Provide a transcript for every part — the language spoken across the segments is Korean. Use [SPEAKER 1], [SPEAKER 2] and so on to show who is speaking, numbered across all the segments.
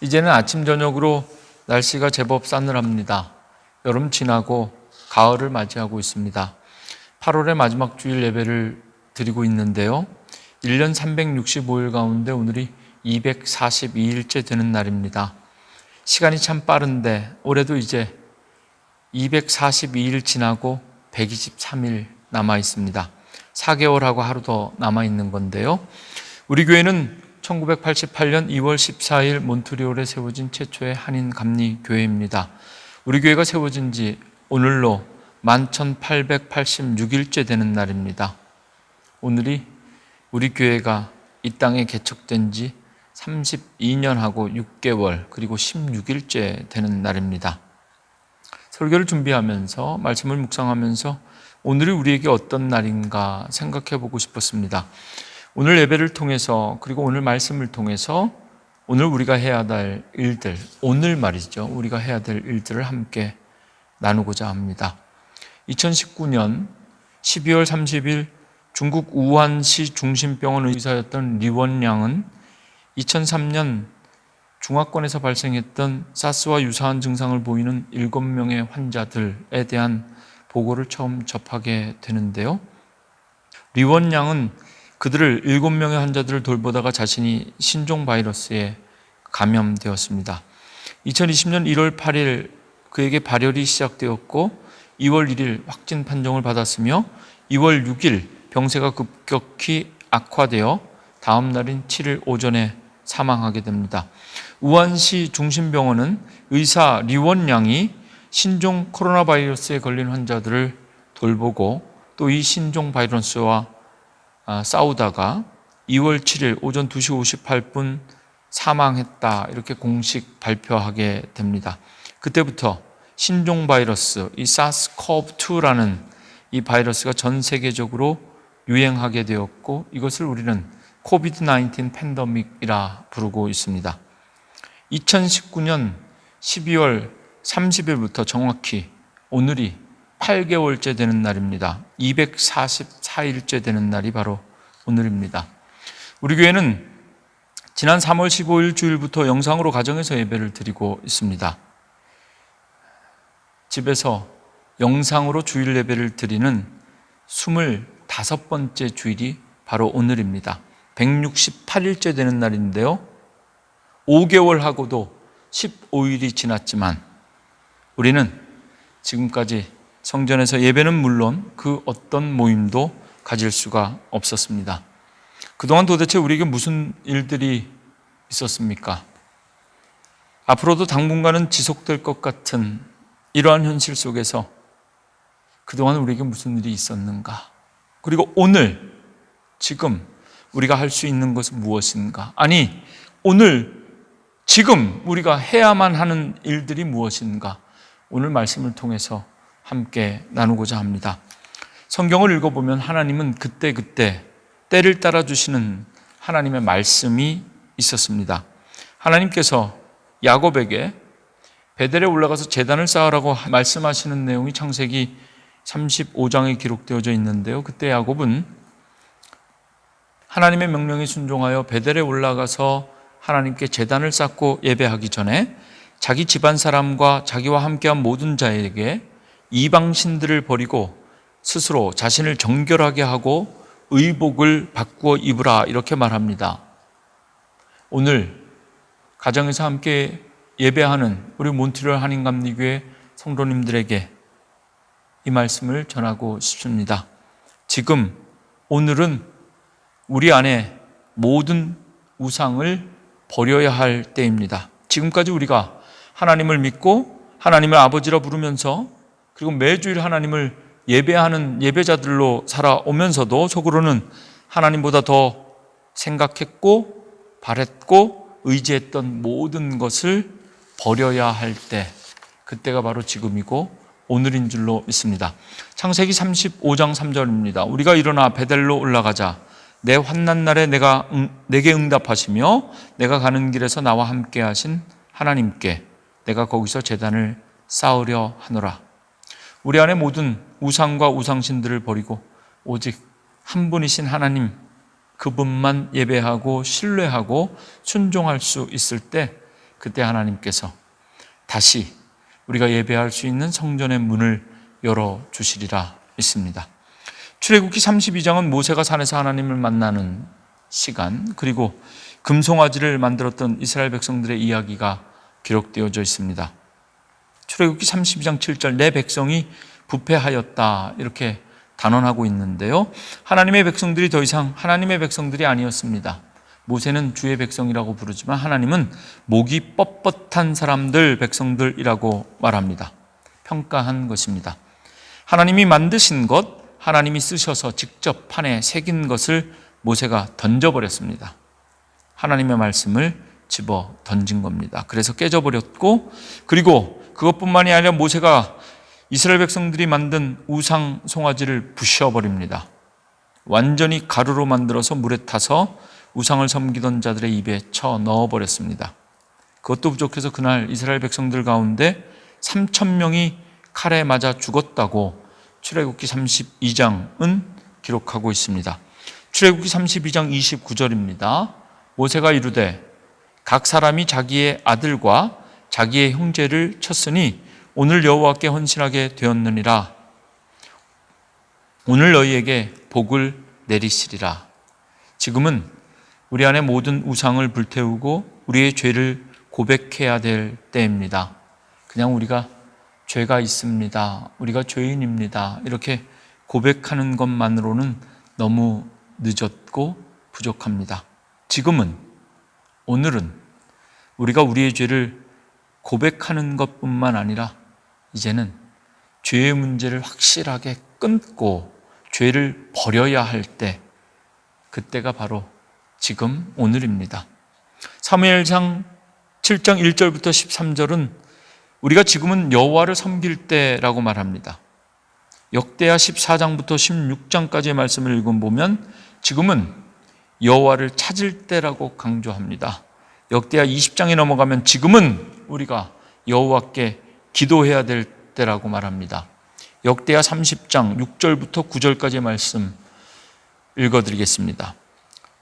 [SPEAKER 1] 이제는 아침 저녁으로 날씨가 제법 싸늘합니다. 여름 지나고 가을을 맞이하고 있습니다. 8월의 마지막 주일 예배를 드리고 있는데요. 1년 365일 가운데 오늘이 242일째 되는 날입니다. 시간이 참 빠른데 올해도 이제 242일 지나고 123일 남아 있습니다. 4개월하고 하루 더 남아 있는 건데요. 우리 교회는 1988년 2월 14일 몬트리올에 세워진 최초의 한인 감리 교회입니다. 우리 교회가 세워진 지 오늘로 11,886일째 되는 날입니다. 오늘이 우리 교회가 이 땅에 개척된 지 32년하고 6개월 그리고 16일째 되는 날입니다. 설교를 준비하면서 말씀을 묵상하면서 오늘이 우리에게 어떤 날인가 생각해 보고 싶었습니다. 오늘 예배를 통해서 그리고 오늘 말씀을 통해서 오늘 우리가 해야 될 일들, 오늘 말이죠. 우리가 해야 될 일들을 함께 나누고자 합니다. 2019년 12월 30일 중국 우한시 중심병원 의사였던 리원양은 2003년 중화권에서 발생했던 사스와 유사한 증상을 보이는 7명의 환자들에 대한 보고를 처음 접하게 되는데요. 리원양은 그들을 7명의 환자들을 돌보다가 자신이 신종 바이러스에 감염되었습니다. 2020년 1월 8일 그에게 발열이 시작되었고 2월 1일 확진 판정을 받았으며 2월 6일 병세가 급격히 악화되어 다음 날인 7일 오전에 사망하게 됩니다. 우한시 중심병원은 의사 리원양이 신종 코로나 바이러스에 걸린 환자들을 돌보고 또 이 신종 바이러스와 싸우다가 2월 7일 오전 2시 58분 사망했다 이렇게 공식 발표하게 됩니다. 그때부터 신종 바이러스, 이 사스코브2라는 이 바이러스가 전 세계적으로 유행하게 되었고 이것을 우리는 코비드-19 팬데믹이라 부르고 있습니다. 2019년 12월 30일부터 정확히 오늘이 8개월째 되는 날입니다. 244일째 되는 날이 바로 오늘입니다. 우리 교회는 지난 3월 15일 주일부터 영상으로 가정에서 예배를 드리고 있습니다. 집에서 영상으로 주일 예배를 드리는 25번째 주일이 바로 오늘입니다. 168일째 되는 날인데요. 5개월하고도 15일이 지났지만 우리는 지금까지 성전에서 예배는 물론 그 어떤 모임도 가질 수가 없었습니다. 그동안 도대체 우리에게 무슨 일들이 있었습니까? 앞으로도 당분간은 지속될 것 같은 이러한 현실 속에서 그동안 우리에게 무슨 일이 있었는가? 그리고 오늘, 지금 우리가 할 수 있는 것은 무엇인가? 아니, 오늘, 지금 우리가 해야만 하는 일들이 무엇인가? 오늘 말씀을 통해서 함께 나누고자 합니다. 성경을 읽어보면 하나님은 그때그때 때를 따라 주시는 하나님의 말씀이 있었습니다. 하나님께서 야곱에게 베델에 올라가서 제단을 쌓으라고 말씀하시는 내용이 창세기 35장에 기록되어져 있는데요. 그때 야곱은 하나님의 명령에 순종하여 베델에 올라가서 하나님께 제단을 쌓고 예배하기 전에 자기 집안 사람과 자기와 함께한 모든 자에게 이방신들을 버리고 스스로 자신을 정결하게 하고 의복을 바꾸어 입으라 이렇게 말합니다. 오늘 가정에서 함께 예배하는 우리 몬트리올 한인감리교회 성도님들에게 이 말씀을 전하고 싶습니다. 지금 오늘은 우리 안에 모든 우상을 버려야 할 때입니다. 지금까지 우리가 하나님을 믿고 하나님을 아버지라 부르면서 그리고 매주일 하나님을 예배하는 예배자들로 살아오면서도 속으로는 하나님보다 더 생각했고 바랬고 의지했던 모든 것을 버려야 할 때, 그때가 바로 지금이고 오늘인 줄로 믿습니다. 창세기 35장 3절입니다. 우리가 일어나 베델로 올라가자. 내 환난 날에 내게 응답하시며 내가 가는 길에서 나와 함께 하신 하나님께 내가 거기서 제단을 쌓으려 하노라. 우리 안에 모든 우상과 우상신들을 버리고 오직 한 분이신 하나님, 그분만 예배하고 신뢰하고 순종할 수 있을 때 그때 하나님께서 다시 우리가 예배할 수 있는 성전의 문을 열어주시리라 믿습니다. 출애굽기 32장은 모세가 산에서 하나님을 만나는 시간, 그리고 금송아지를 만들었던 이스라엘 백성들의 이야기가 기록되어져 있습니다. 출애굽기 32장 7절 내 백성이 부패하였다 이렇게 단언하고 있는데요, 하나님의 백성들이 더 이상 하나님의 백성들이 아니었습니다. 모세는 주의 백성이라고 부르지만 하나님은 목이 뻣뻣한 사람들, 백성들이라고 말합니다. 평가한 것입니다. 하나님이 만드신 것, 하나님이 쓰셔서 직접 판에 새긴 것을 모세가 던져버렸습니다. 하나님의 말씀을 집어 던진 겁니다. 그래서 깨져버렸고, 그리고 그것뿐만이 아니라 모세가 이스라엘 백성들이 만든 우상 송아지를 부셔버립니다. 완전히 가루로 만들어서 물에 타서 우상을 섬기던 자들의 입에 쳐 넣어버렸습니다. 그것도 부족해서 그날 이스라엘 백성들 가운데 3,000명이 칼에 맞아 죽었다고 출애굽기 32장은 기록하고 있습니다. 출애굽기 32장 29절입니다. 모세가 이르되 각 사람이 자기의 아들과 자기의 형제를 쳤으니 오늘 여호와께 헌신하게 되었느니라. 오늘 너희에게 복을 내리시리라. 지금은 우리 안에 모든 우상을 불태우고 우리의 죄를 고백해야 될 때입니다. 그냥 우리가 죄가 있습니다, 우리가 죄인입니다, 이렇게 고백하는 것만으로는 너무 늦었고 부족합니다. 지금은, 오늘은 우리가 우리의 죄를 고백하는 것뿐만 아니라 이제는 죄의 문제를 확실하게 끊고 죄를 버려야 할 때, 그때가 바로 지금 오늘입니다. 사무엘상 7장 1절부터 13절은 우리가 지금은 여호와를 섬길 때라고 말합니다. 역대하 14장부터 16장까지의 말씀을 읽어보면 지금은 여호와를 찾을 때라고 강조합니다. 역대하 20장에 넘어가면 지금은 우리가 여호와께 기도해야 될 때라고 말합니다. 역대하 30장 6절부터 9절까지의 말씀 읽어드리겠습니다.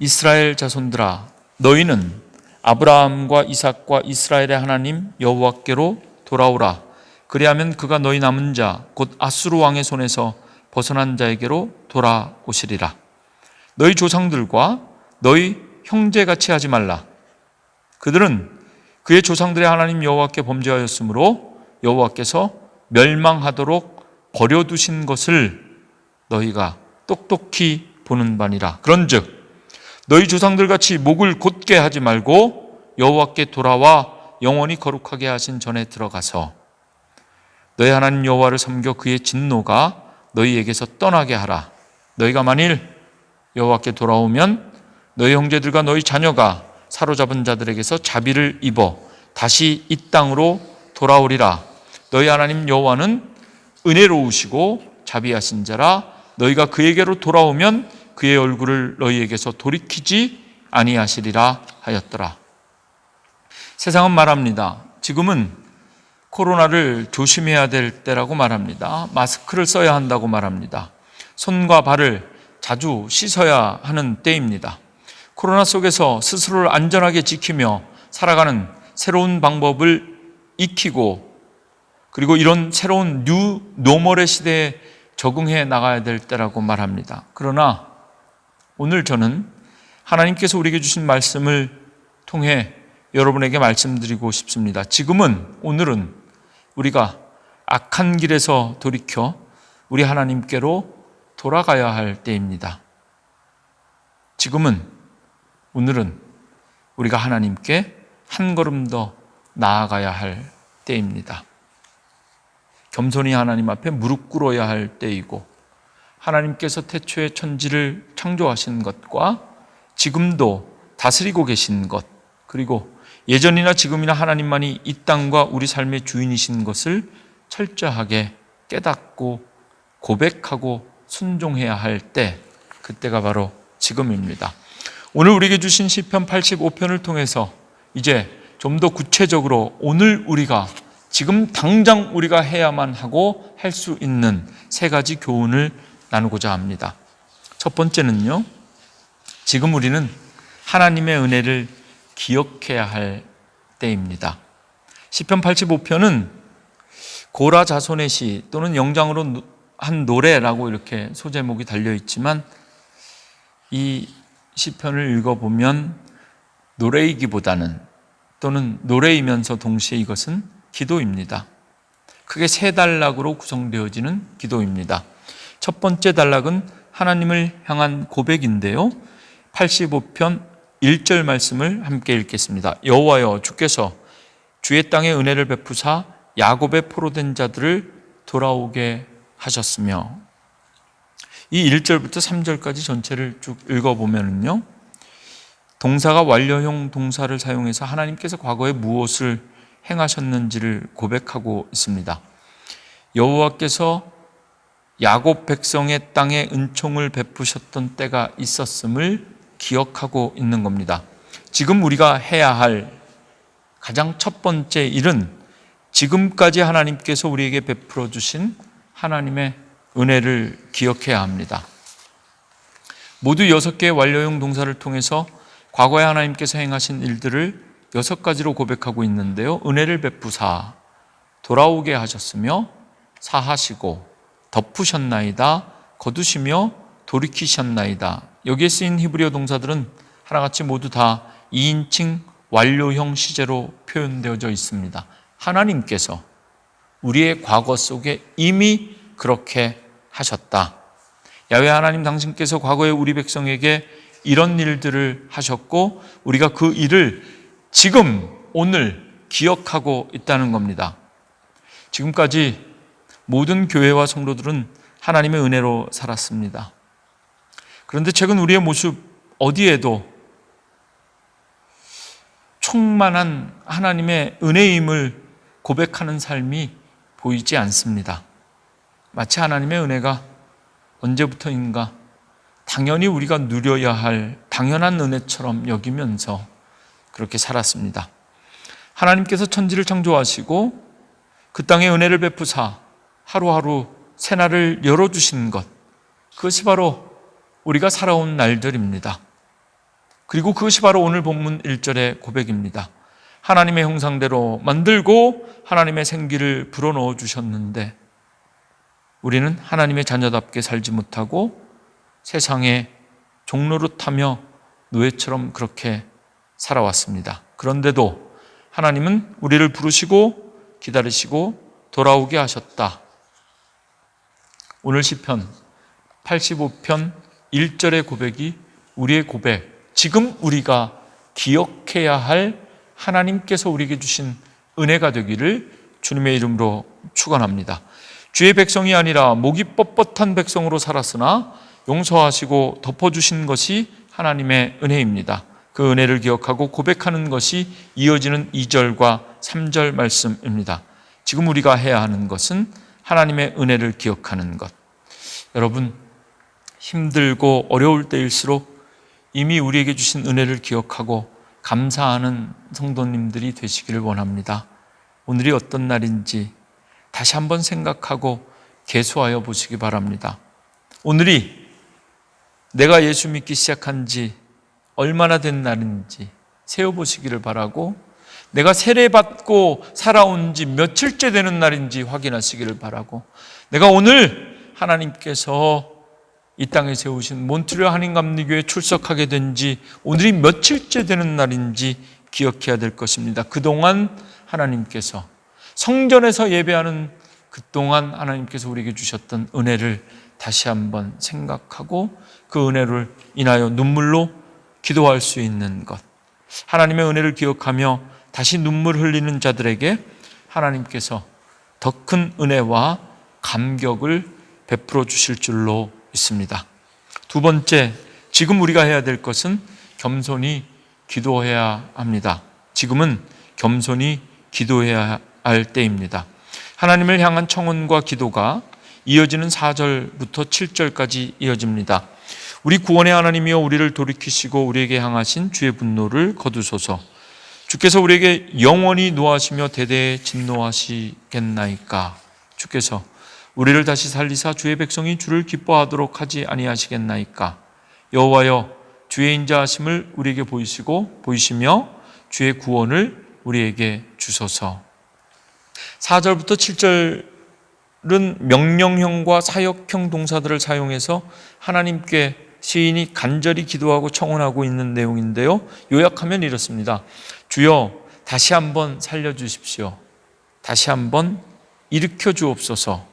[SPEAKER 1] 이스라엘 자손들아, 너희는 아브라함과 이삭과 이스라엘의 하나님 여호와께로 돌아오라. 그리하면 그가 너희 남은 자 곧 아수르 왕의 손에서 벗어난 자에게로 돌아오시리라. 너희 조상들과 너희 형제같이 하지 말라. 그들은 그의 조상들의 하나님 여호와께 범죄하였으므로 여호와께서 멸망하도록 버려두신 것을 너희가 똑똑히 보는 바니라. 그런즉 너희 조상들같이 목을 곧게 하지 말고 여호와께 돌아와 영원히 거룩하게 하신 전에 들어가서 너희 하나님 여호와를 섬겨 그의 진노가 너희에게서 떠나게 하라. 너희가 만일 여호와께 돌아오면 너희 형제들과 너희 자녀가 사로잡은 자들에게서 자비를 입어 다시 이 땅으로 돌아오리라. 너희 하나님 여호와는 은혜로우시고 자비하신 자라. 너희가 그에게로 돌아오면 그의 얼굴을 너희에게서 돌이키지 아니하시리라 하였더라. 세상은 말합니다. 지금은 코로나를 조심해야 될 때라고 말합니다. 마스크를 써야 한다고 말합니다. 손과 발을 자주 씻어야 하는 때입니다. 코로나 속에서 스스로를 안전하게 지키며 살아가는 새로운 방법을 익히고, 그리고 이런 새로운 뉴 노멀의 시대에 적응해 나가야 될 때라고 말합니다. 그러나 오늘 저는 하나님께서 우리에게 주신 말씀을 통해 여러분에게 말씀드리고 싶습니다. 지금은, 오늘은 우리가 악한 길에서 돌이켜 우리 하나님께로 돌아가야 할 때입니다. 지금은, 오늘은 우리가 하나님께 한 걸음 더 나아가야 할 때입니다. 겸손히 하나님 앞에 무릎 꿇어야 할 때이고, 하나님께서 태초에 천지를 창조하신 것과 지금도 다스리고 계신 것, 그리고 예전이나 지금이나 하나님만이 이 땅과 우리 삶의 주인이신 것을 철저하게 깨닫고 고백하고 순종해야 할 때, 그때가 바로 지금입니다. 오늘 우리에게 주신 시편 85편을 통해서 이제 좀 더 구체적으로 오늘 우리가 지금 당장 우리가 해야만 하고 할 수 있는 세 가지 교훈을 나누고자 합니다. 첫 번째는요, 지금 우리는 하나님의 은혜를 기억해야 할 때입니다. 시편 85편은 고라 자손의 시 또는 영장으로 한 노래라고 이렇게 소제목이 달려있지만 이 시편을 읽어보면 노래이기보다는 또는 노래이면서 동시에 이것은 기도입니다. 크게 세 단락으로 구성되어지는 기도입니다. 첫 번째 단락은 하나님을 향한 고백인데요. 85편 1절 말씀을 함께 읽겠습니다. 여호와여 주께서 주의 땅에 은혜를 베푸사 야곱의 포로된 자들을 돌아오게 하셨으며, 이 1절부터 3절까지 전체를 쭉 읽어보면요, 동사가 완료형 동사를 사용해서 하나님께서 과거에 무엇을 행하셨는지를 고백하고 있습니다. 여호와께서 야곱 백성의 땅에 은총을 베푸셨던 때가 있었음을 기억하고 있는 겁니다. 지금 우리가 해야 할 가장 첫 번째 일은 지금까지 하나님께서 우리에게 베풀어 주신 하나님의 은혜를 기억해야 합니다. 모두 6개의 완료형 동사를 통해서 과거에 하나님께서 행하신 일들을 6가지로 고백하고 있는데요. 은혜를 베푸사, 돌아오게 하셨으며, 사하시고, 덮으셨나이다, 거두시며, 돌이키셨나이다. 여기에 쓰인 히브리어 동사들은 하나같이 모두 다 2인칭 완료형 시제로 표현되어져 있습니다. 하나님께서 우리의 과거 속에 이미 그렇게 하셨다. 야훼 하나님 당신께서 과거에 우리 백성에게 이런 일들을 하셨고 우리가 그 일을 지금 오늘 기억하고 있다는 겁니다. 지금까지 모든 교회와 성도들은 하나님의 은혜로 살았습니다. 그런데 최근 우리의 모습 어디에도 충만한 하나님의 은혜임을 고백하는 삶이 보이지 않습니다. 마치 하나님의 은혜가 언제부터인가 당연히 우리가 누려야 할 당연한 은혜처럼 여기면서 그렇게 살았습니다. 하나님께서 천지를 창조하시고 그 땅에 은혜를 베푸사 하루하루 새날을 열어주신 것, 그것이 바로 우리가 살아온 날들입니다. 그리고 그것이 바로 오늘 본문 1절의 고백입니다. 하나님의 형상대로 만들고 하나님의 생기를 불어넣어 주셨는데 우리는 하나님의 자녀답게 살지 못하고 세상에 종노릇하며 노예처럼 그렇게 살아왔습니다. 그런데도 하나님은 우리를 부르시고 기다리시고 돌아오게 하셨다. 오늘 시편 85편 1절의 고백이 우리의 고백, 지금 우리가 기억해야 할 하나님께서 우리에게 주신 은혜가 되기를 주님의 이름으로 축원합니다. 주의 백성이 아니라 목이 뻣뻣한 백성으로 살았으나 용서하시고 덮어주신 것이 하나님의 은혜입니다. 그 은혜를 기억하고 고백하는 것이 이어지는 2절과 3절 말씀입니다. 지금 우리가 해야 하는 것은 하나님의 은혜를 기억하는 것. 여러분, 힘들고 어려울 때일수록 이미 우리에게 주신 은혜를 기억하고 감사하는 성도님들이 되시기를 원합니다. 오늘이 어떤 날인지 다시 한번 생각하고 계수하여 보시기 바랍니다. 오늘이 내가 예수 믿기 시작한 지 얼마나 된 날인지 세어보시기를 바라고, 내가 세례받고 살아온 지 며칠째 되는 날인지 확인하시기를 바라고, 내가 오늘 하나님께서 이 땅에 세우신 몬트리올 한인감리교회에 출석하게 된 지 오늘이 며칠째 되는 날인지 기억해야 될 것입니다. 그동안 하나님께서 성전에서 예배하는 그동안 하나님께서 우리에게 주셨던 은혜를 다시 한번 생각하고 그 은혜를 인하여 눈물로 기도할 수 있는 것, 하나님의 은혜를 기억하며 다시 눈물 흘리는 자들에게 하나님께서 더 큰 은혜와 감격을 베풀어 주실 줄로 있습니다. 두 번째, 지금 우리가 해야 될 것은 겸손히 기도해야 합니다. 지금은 겸손히 기도해야 할 때입니다. 하나님을 향한 청혼과 기도가 이어지는 4절부터 7절까지 이어집니다. 우리 구원의 하나님이여 우리를 돌이키시고 우리에게 향하신 주의 분노를 거두소서. 주께서 우리에게 영원히 노하시며 대대에 진노하시겠나이까. 주께서 우리를 다시 살리사 주의 백성이 주를 기뻐하도록 하지 아니하시겠나이까. 여호와여 주의 인자하심을 우리에게 보이시며 주의 구원을 우리에게 주소서. 4절부터 7절은 명령형과 사역형 동사들을 사용해서 하나님께 시인이 간절히 기도하고 청원하고 있는 내용인데요, 요약하면 이렇습니다. 주여, 다시 한번 살려주십시오. 다시 한번 일으켜 주옵소서.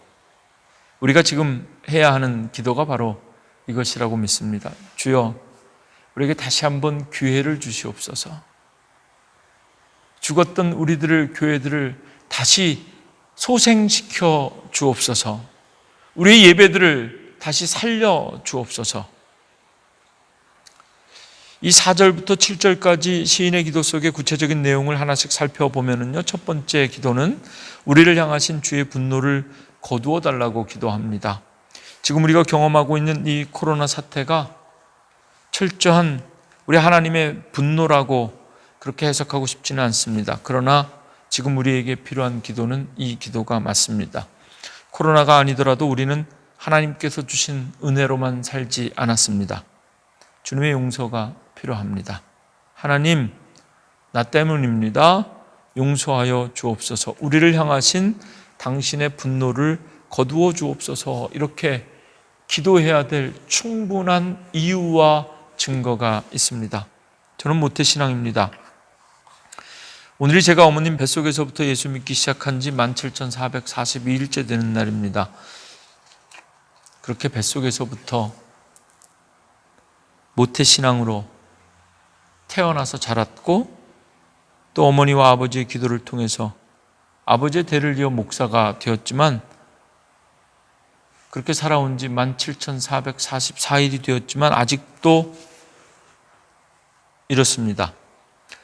[SPEAKER 1] 우리가 지금 해야 하는 기도가 바로 이것이라고 믿습니다. 주여, 우리에게 다시 한번 기회를 주시옵소서. 죽었던 우리들을, 교회들을 다시 소생시켜 주옵소서. 우리의 예배들을 다시 살려 주옵소서. 이 4절부터 7절까지 시인의 기도 속의 구체적인 내용을 하나씩 살펴보면요, 첫 번째 기도는 우리를 향하신 주의 분노를 거두어 달라고 기도합니다. 지금 우리가 경험하고 있는 이 코로나 사태가 철저한 우리 하나님의 분노라고 그렇게 해석하고 싶지는 않습니다. 그러나 지금 우리에게 필요한 기도는 이 기도가 맞습니다. 코로나가 아니더라도 우리는 하나님께서 주신 은혜로만 살지 않았습니다. 주님의 용서가 필요합니다. 하나님, 나 때문입니다. 용서하여 주옵소서. 우리를 향하신 당신의 분노를 거두어 주옵소서. 이렇게 기도해야 될 충분한 이유와 증거가 있습니다. 저는 모태신앙입니다. 오늘이 제가 어머님 뱃속에서부터 예수 믿기 시작한 지 17,442일째 되는 날입니다. 그렇게 뱃속에서부터 모태신앙으로 태어나서 자랐고, 또 어머니와 아버지의 기도를 통해서 아버지의 대를 이어 목사가 되었지만, 그렇게 살아온 지 17,444일이 되었지만 아직도 이렇습니다.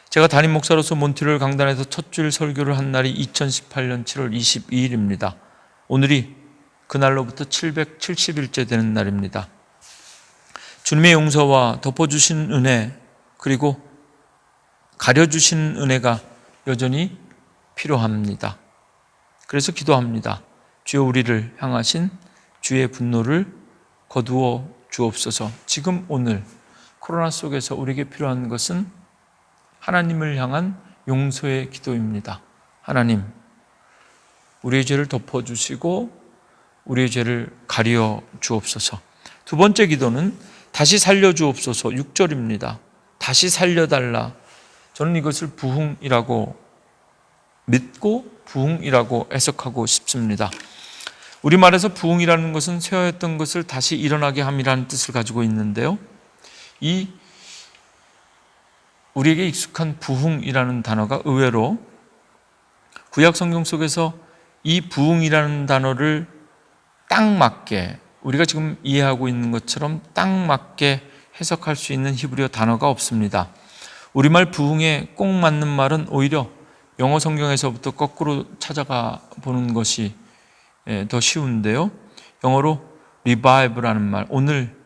[SPEAKER 1] 제가 담임 목사로서 몬트리올 강단에서 첫 주일 설교를 한 날이 2018년 7월 22일입니다. 오늘이 그날로부터 770일째 되는 날입니다. 주님의 용서와 덮어주신 은혜, 그리고 가려주신 은혜가 여전히 필요합니다. 그래서 기도합니다. 주여, 우리를 향하신 주의 분노를 거두어 주옵소서. 지금 오늘 코로나 속에서 우리에게 필요한 것은 하나님을 향한 용서의 기도입니다. 하나님, 우리의 죄를 덮어주시고 우리의 죄를 가려 주옵소서. 두 번째 기도는 다시 살려주옵소서. 6절입니다. 다시 살려달라. 저는 이것을 부흥이라고 믿고 부흥이라고 해석하고 싶습니다. 우리말에서 부흥이라는 것은 쇠하였던 것을 다시 일어나게 함이라는 뜻을 가지고 있는데요, 이 우리에게 익숙한 부흥이라는 단어가 의외로 구약 성경 속에서 이 부흥이라는 단어를 딱 맞게, 우리가 지금 이해하고 있는 것처럼 딱 맞게 해석할 수 있는 히브리어 단어가 없습니다. 우리말 부흥에 꼭 맞는 말은 오히려 영어 성경에서부터 거꾸로 찾아가 보는 것이 더 쉬운데요, 영어로 revive라는 말, 오늘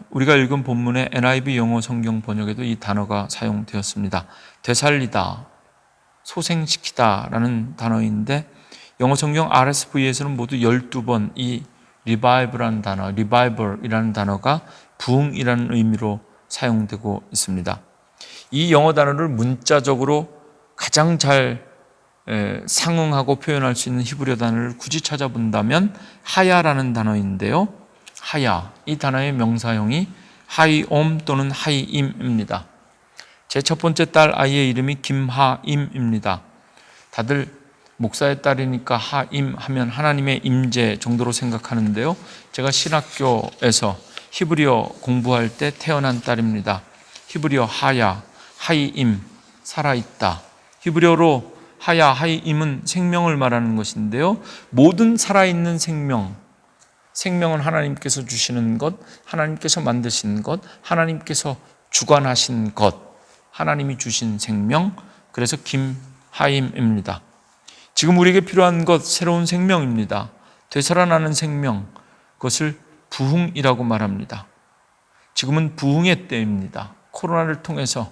[SPEAKER 1] 우리가 읽은 본문의 NIV 영어 성경 번역에도 이 단어가 사용되었습니다. 되살리다, 소생시키다 라는 단어인데, 영어 성경 RSV에서는 모두 12번 이 revive라는 단어, revival이라는 단어가 부흥이라는 의미로 사용되고 있습니다. 이 영어 단어를 문자적으로 가장 잘 상응하고 표현할 수 있는 히브리어 단어를 굳이 찾아본다면 하야라는 단어인데요, 하야, 이 단어의 명사형이 하이옴 또는 하이임입니다. 제 첫 번째 딸 아이의 이름이 김하임입니다. 다들 목사의 딸이니까 하임 하면 하나님의 임재 정도로 생각하는데요, 제가 신학교에서 히브리어 공부할 때 태어난 딸입니다. 히브리어 하야, 하이임, 살아있다. 히브리어로 하야, 하이임은 생명을 말하는 것인데요, 모든 살아있는 생명은 하나님께서 주시는 것, 하나님께서 만드신 것, 하나님께서 주관하신 것, 하나님이 주신 생명, 그래서 김하임입니다. 지금 우리에게 필요한 것, 새로운 생명입니다. 되살아나는 생명, 그것을 부흥이라고 말합니다. 지금은 부흥의 때입니다. 코로나를 통해서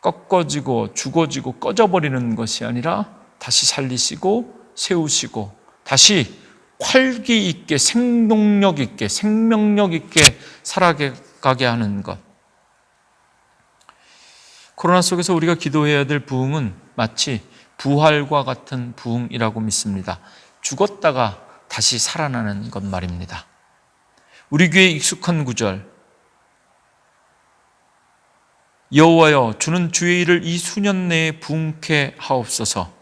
[SPEAKER 1] 꺾어지고 죽어지고 꺼져버리는 것이 아니라 다시 살리시고 세우시고 다시 활기 있게, 생동력 있게, 생명력 있게 살아가게 하는 것. 코로나 속에서 우리가 기도해야 될 부흥은 마치 부활과 같은 부흥이라고 믿습니다. 죽었다가 다시 살아나는 것 말입니다. 우리 귀에 익숙한 구절, 여호와여 주는 주의 일을 이 수년 내에 부흥케 하옵소서.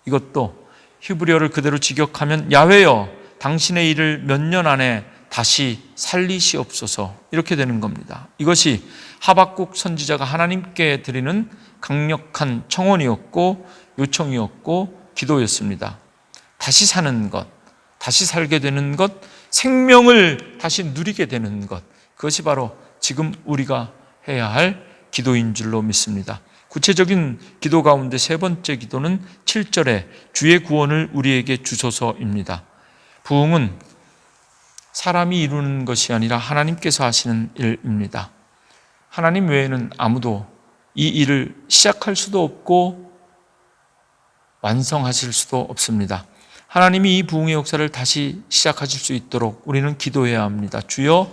[SPEAKER 1] 이것도 히브리어를 그대로 직역하면 야훼여 당신의 일을 몇 년 안에 다시 살리시옵소서, 이렇게 되는 겁니다. 이것이 하박국 선지자가 하나님께 드리는 강력한 청원이었고 요청이었고 기도였습니다. 다시 사는 것, 다시 살게 되는 것, 생명을 다시 누리게 되는 것, 그것이 바로 지금 우리가 해야 할 기도인 줄로 믿습니다. 구체적인 기도 가운데 세 번째 기도는 7절에 주의 구원을 우리에게 주소서입니다. 부흥은 사람이 이루는 것이 아니라 하나님께서 하시는 일입니다. 하나님 외에는 아무도 이 일을 시작할 수도 없고 완성하실 수도 없습니다. 하나님이 이 부흥의 역사를 다시 시작하실 수 있도록 우리는 기도해야 합니다. 주여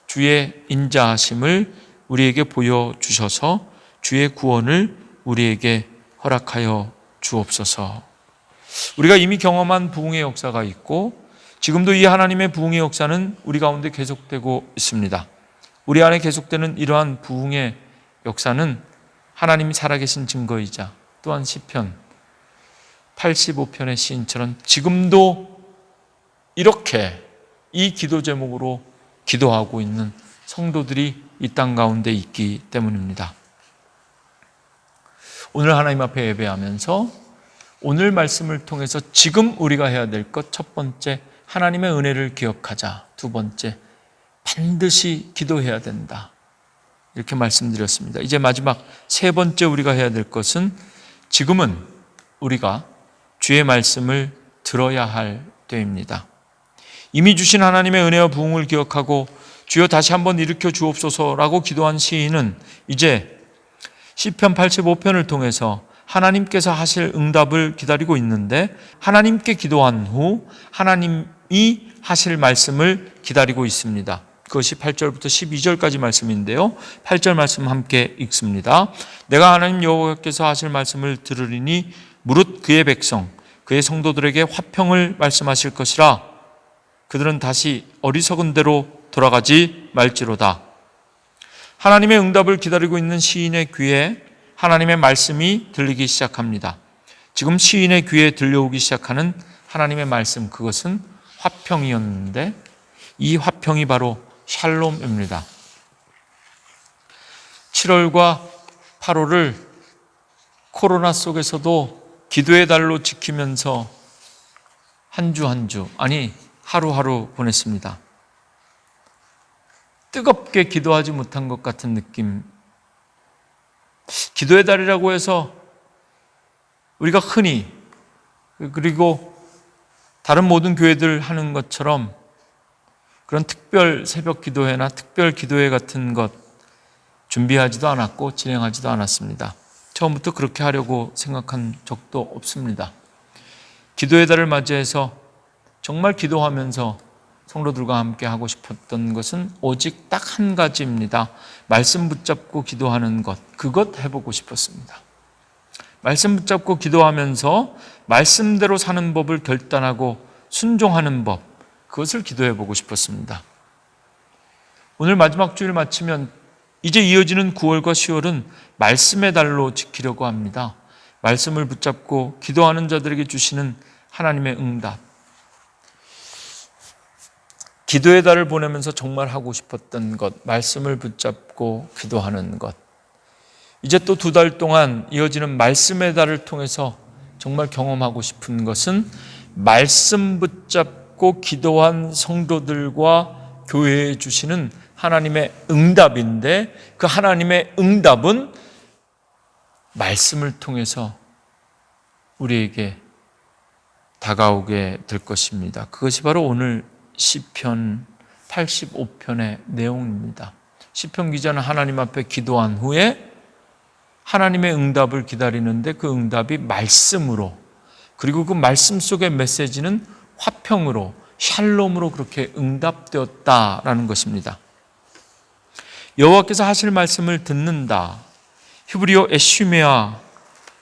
[SPEAKER 1] 주의 인자하심을 우리에게 보여주셔서 주의 구원을 우리에게 허락하여 주옵소서. 우리가 이미 경험한 부흥의 역사가 있고 지금도 이 하나님의 부흥의 역사는 우리 가운데 계속되고 있습니다. 우리 안에 계속되는 이러한 부흥의 역사는 하나님이 살아계신 증거이자 또한 시편 85편의 시인처럼 지금도 이렇게 이 기도 제목으로 기도하고 있는 성도들이 이 땅 가운데 있기 때문입니다. 오늘 하나님 앞에 예배하면서 오늘 말씀을 통해서 지금 우리가 해야 될 것, 첫 번째 하나님의 은혜를 기억하자, 두 번째 반드시 기도해야 된다, 이렇게 말씀드렸습니다. 이제 마지막 세 번째 우리가 해야 될 것은 지금은 우리가 주의 말씀을 들어야 할 때입니다. 이미 주신 하나님의 은혜와 부흥을 기억하고 주여 다시 한번 일으켜 주옵소서라고 기도한 시인은 이제 시편 85편을 통해서 하나님께서 하실 응답을 기다리고 있는데 하나님께 기도한 후 하나님이 하실 말씀을 기다리고 있습니다. 그것이 8절부터 12절까지 말씀인데요. 8절 말씀 함께 읽습니다. 내가 하나님 여호와께서 하실 말씀을 들으리니 무릇 그의 백성 그의 성도들에게 화평을 말씀하실 것이라. 그들은 다시 어리석은 대로 돌아가지 말지로다. 하나님의 응답을 기다리고 있는 시인의 귀에 하나님의 말씀이 들리기 시작합니다. 지금 시인의 귀에 들려오기 시작하는 하나님의 말씀, 그것은 화평이었는데 이 화평이 바로 샬롬입니다. 7월과 8월을 코로나 속에서도 기도의 달로 지키면서 한 주 한 주, 아니 하루하루 보냈습니다. 뜨겁게 기도하지 못한 것 같은 느낌. 기도의 달이라고 해서 우리가 흔히 그리고 다른 모든 교회들 하는 것처럼 그런 특별 새벽 기도회나 특별 기도회 같은 것 준비하지도 않았고 진행하지도 않았습니다. 처음부터 그렇게 하려고 생각한 적도 없습니다. 기도의 달을 맞이해서 정말 기도하면서 성도들과 함께 하고 싶었던 것은 오직 딱 한 가지입니다. 말씀 붙잡고 기도하는 것, 그것 해보고 싶었습니다. 말씀 붙잡고 기도하면서 말씀대로 사는 법을 결단하고 순종하는 법, 그것을 기도해보고 싶었습니다. 오늘 마지막 주일 마치면 이제 이어지는 9월과 10월은 말씀의 달로 지키려고 합니다. 말씀을 붙잡고 기도하는 자들에게 주시는 하나님의 응답, 기도의 달을 보내면서 정말 하고 싶었던 것, 말씀을 붙잡고 기도하는 것. 이제 또 2달 동안 이어지는 말씀의 달을 통해서 정말 경험하고 싶은 것은 말씀 붙잡고 기도한 성도들과 교회에 주시는 하나님의 응답인데 그 하나님의 응답은 말씀을 통해서 우리에게 다가오게 될 것입니다. 그것이 바로 오늘 시편 85편의 내용입니다. 시편 기자는 하나님 앞에 기도한 후에 하나님의 응답을 기다리는데 그 응답이 말씀으로, 그리고 그 말씀 속의 메시지는 화평으로, 샬롬으로 그렇게 응답되었다라는 것입니다. 여호와께서 하실 말씀을 듣는다. 히브리어 에쉬메아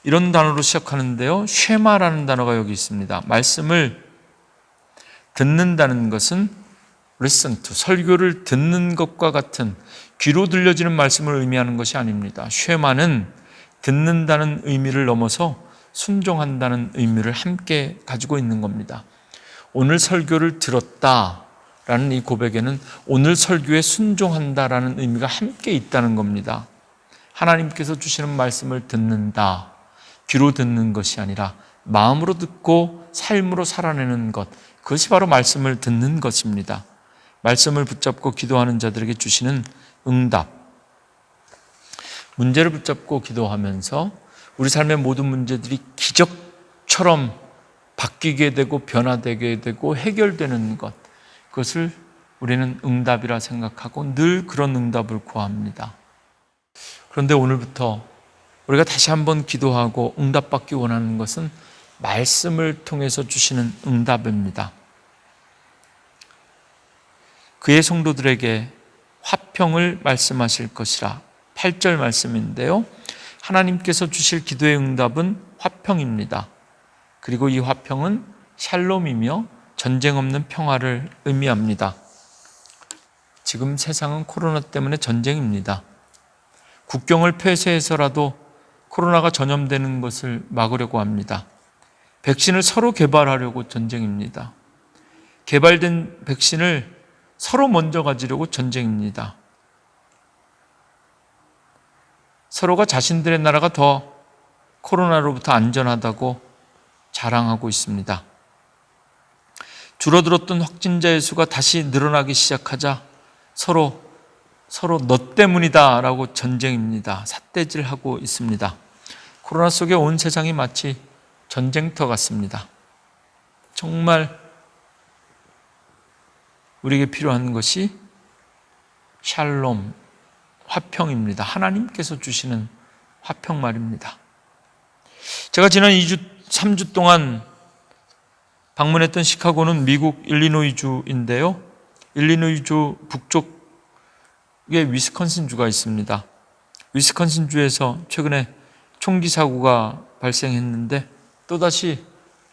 [SPEAKER 1] 이런 단어로 시작하는데요. 쉐마라는 단어가 여기 있습니다. 말씀을 듣는다는 것은 listen to, 설교를 듣는 것과 같은 귀로 들려지는 말씀을 의미하는 것이 아닙니다. 쉐마는 듣는다는 의미를 넘어서 순종한다는 의미를 함께 가지고 있는 겁니다. 오늘 설교를 들었다라는 이 고백에는 오늘 설교에 순종한다라는 의미가 함께 있다는 겁니다. 하나님께서 주시는 말씀을 듣는다, 귀로 듣는 것이 아니라 마음으로 듣고 삶으로 살아내는 것, 그것이 바로 말씀을 듣는 것입니다. 말씀을 붙잡고 기도하는 자들에게 주시는 응답, 문제를 붙잡고 기도하면서 우리 삶의 모든 문제들이 기적처럼 바뀌게 되고 변화되게 되고 해결되는 것, 그것을 우리는 응답이라 생각하고 늘 그런 응답을 구합니다. 그런데 오늘부터 우리가 다시 한번 기도하고 응답받기 원하는 것은 말씀을 통해서 주시는 응답입니다. 그의 성도들에게 화평을 말씀하실 것이라 8절 말씀인데요. 하나님께서 주실 기도의 응답은 화평입니다. 그리고 이 화평은 샬롬이며 전쟁 없는 평화를 의미합니다. 지금 세상은 코로나 때문에 전쟁입니다. 국경을 폐쇄해서라도 코로나가 전염되는 것을 막으려고 합니다. 백신을 서로 개발하려고 전쟁입니다. 개발된 백신을 서로 먼저 가지려고 전쟁입니다. 서로가 자신들의 나라가 더 코로나로부터 안전하다고 자랑하고 있습니다. 줄어들었던 확진자의 수가 다시 늘어나기 시작하자 서로 너 때문이다 라고 전쟁입니다. 삿대질하고 있습니다. 코로나 속에 온 세상이 마치 전쟁터 같습니다. 정말 우리에게 필요한 것이 샬롬, 화평입니다. 하나님께서 주시는 화평 말입니다. 제가 지난 2주, 3주 동안 방문했던 시카고는 미국 일리노이주인데요. 일리노이주 북쪽에 위스콘신주가 있습니다. 위스콘신주에서 최근에 총기 사고가 발생했는데 또다시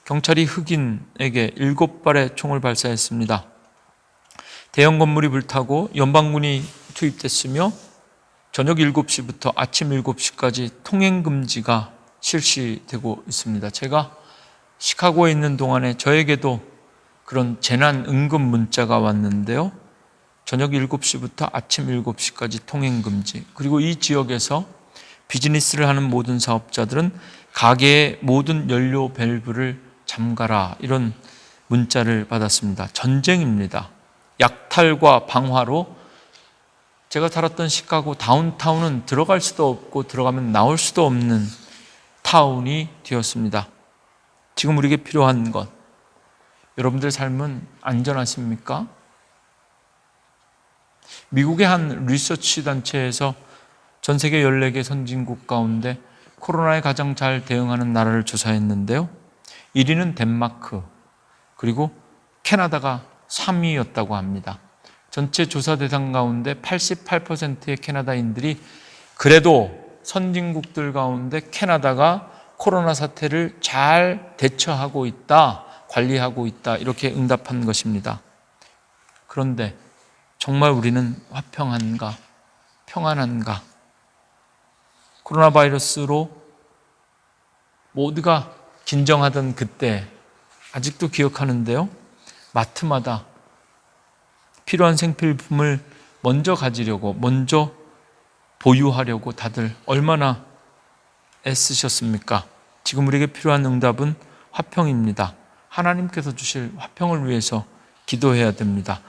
[SPEAKER 1] 경찰이 흑인에게 7발의 총을 발사했습니다. 대형 건물이 불타고 연방군이 투입됐으며 저녁 7시부터 아침 7시까지 통행금지가 실시되고 있습니다. 제가 시카고에 있는 동안에 저에게도 그런 재난 응급 문자가 왔는데요. 저녁 7시부터 아침 7시까지 통행금지, 그리고 이 지역에서 비즈니스를 하는 모든 사업자들은 가게의 모든 연료 밸브를 잠가라, 이런 문자를 받았습니다. 전쟁입니다. 약탈과 방화로 제가 살았던 시카고 다운타운은 들어갈 수도 없고 들어가면 나올 수도 없는 타운이 되었습니다. 지금 우리에게 필요한 것, 여러분들 삶은 안전하십니까? 미국의 한 리서치 단체에서 전 세계 14개 선진국 가운데 코로나에 가장 잘 대응하는 나라를 조사했는데요. 1위는 덴마크, 그리고 캐나다가 3위였다고 합니다. 전체 조사 대상 가운데 88%의 캐나다인들이 그래도 선진국들 가운데 캐나다가 코로나 사태를 잘 대처하고 있다, 관리하고 있다, 이렇게 응답한 것입니다. 그런데 정말 우리는 화평한가, 평안한가? 코로나 바이러스로 모두가 긴장하던 그때 아직도 기억하는데요. 마트마다 필요한 생필품을 먼저 가지려고, 먼저 보유하려고 다들 얼마나 애쓰셨습니까? 지금 우리에게 필요한 응답은 화평입니다. 하나님께서 주실 화평을 위해서 기도해야 됩니다.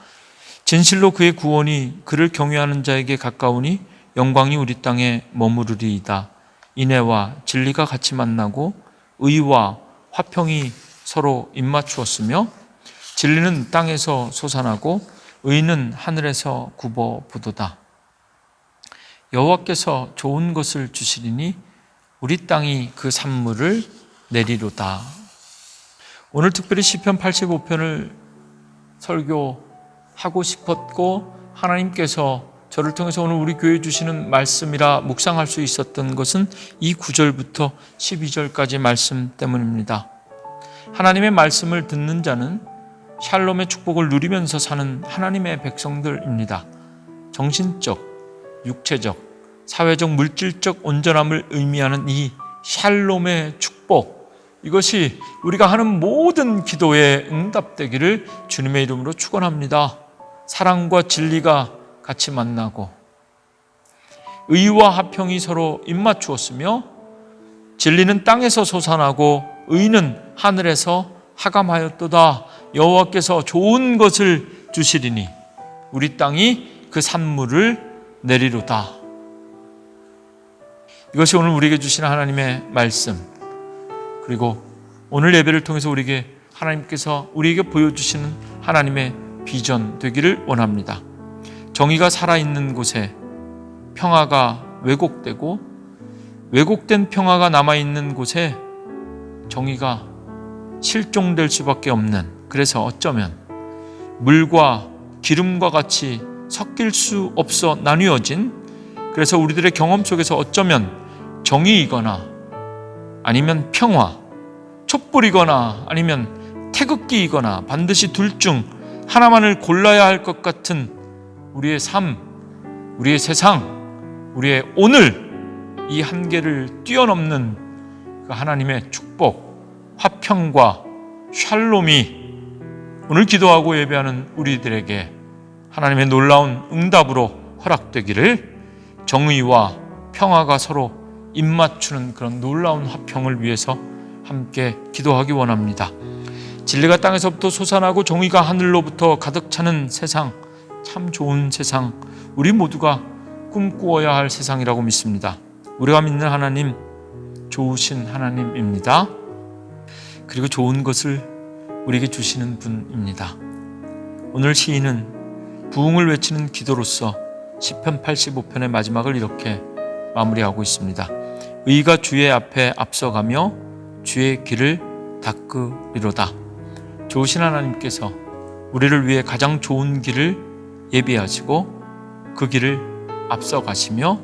[SPEAKER 1] 진실로 그의 구원이 그를 경외하는 자에게 가까우니 영광이 우리 땅에 머무르리이다. 인애와 진리가 같이 만나고 의와 화평이 서로 입맞추었으며 진리는 땅에서 솟아나고 의는 하늘에서 굽어보도다. 여호와께서 좋은 것을 주시리니 우리 땅이 그 산물을 내리로다. 오늘 특별히 시편 85편을 설교하고 싶었고 하나님께서 저를 통해서 오늘 우리 교회 주시는 말씀이라 묵상할 수 있었던 것은 이 9절부터 12절까지 말씀 때문입니다. 하나님의 말씀을 듣는 자는 샬롬의 축복을 누리면서 사는 하나님의 백성들입니다. 정신적, 육체적, 사회적, 물질적 온전함을 의미하는 이 샬롬의 축복, 이것이 우리가 하는 모든 기도에 응답되기를 주님의 이름으로 축원합니다. 사랑과 진리가 같이 만나고 의와 화평이 서로 입맞추었으며 진리는 땅에서 솟아나고 의는 하늘에서 하감하였도다. 여호와께서 좋은 것을 주시리니 우리 땅이 그 산물을 내리로다. 이것이 오늘 우리에게 주시는 하나님의 말씀, 그리고 오늘 예배를 통해서 우리에게 하나님께서 우리에게 보여주시는 하나님의 비전 되기를 원합니다. 정의가 살아있는 곳에 평화가 왜곡되고 왜곡된 평화가 남아있는 곳에 정의가 실종될 수밖에 없는, 그래서 어쩌면 물과 기름과 같이 섞일 수 없어 나뉘어진, 그래서 우리들의 경험 속에서 어쩌면 정의이거나 아니면 평화, 촛불이거나 아니면 태극기이거나 반드시 둘 중 하나만을 골라야 할 것 같은 우리의 삶, 우리의 세상, 우리의 오늘, 이 한계를 뛰어넘는 그 하나님의 축복, 화평과 샬롬이 오늘 기도하고 예배하는 우리들에게 하나님의 놀라운 응답으로 허락되기를, 정의와 평화가 서로 입맞추는 그런 놀라운 화평을 위해서 함께 기도하기 원합니다. 진리가 땅에서부터 솟아나고 정의가 하늘로부터 가득 차는 세상, 참 좋은 세상, 우리 모두가 꿈꾸어야 할 세상이라고 믿습니다. 우리가 믿는 하나님, 좋으신 하나님입니다. 그리고 좋은 것을 우리에게 주시는 분입니다. 오늘 시인은 부흥을 외치는 기도로서 시편 85편의 마지막을 이렇게 마무리하고 있습니다. 의가 주의 앞에 앞서가며 주의 길을 닦으리로다. 좋으신 하나님께서 우리를 위해 가장 좋은 길을 예비하시고 그 길을 앞서가시며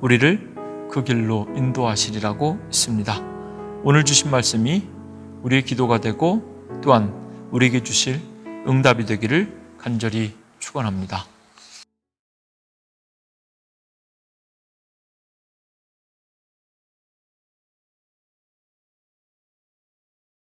[SPEAKER 1] 우리를 그 길로 인도하시리라고 했습니다. 오늘 주신 말씀이 우리의 기도가 되고 또한 우리에게 주실 응답이 되기를 간절히 축원합니다.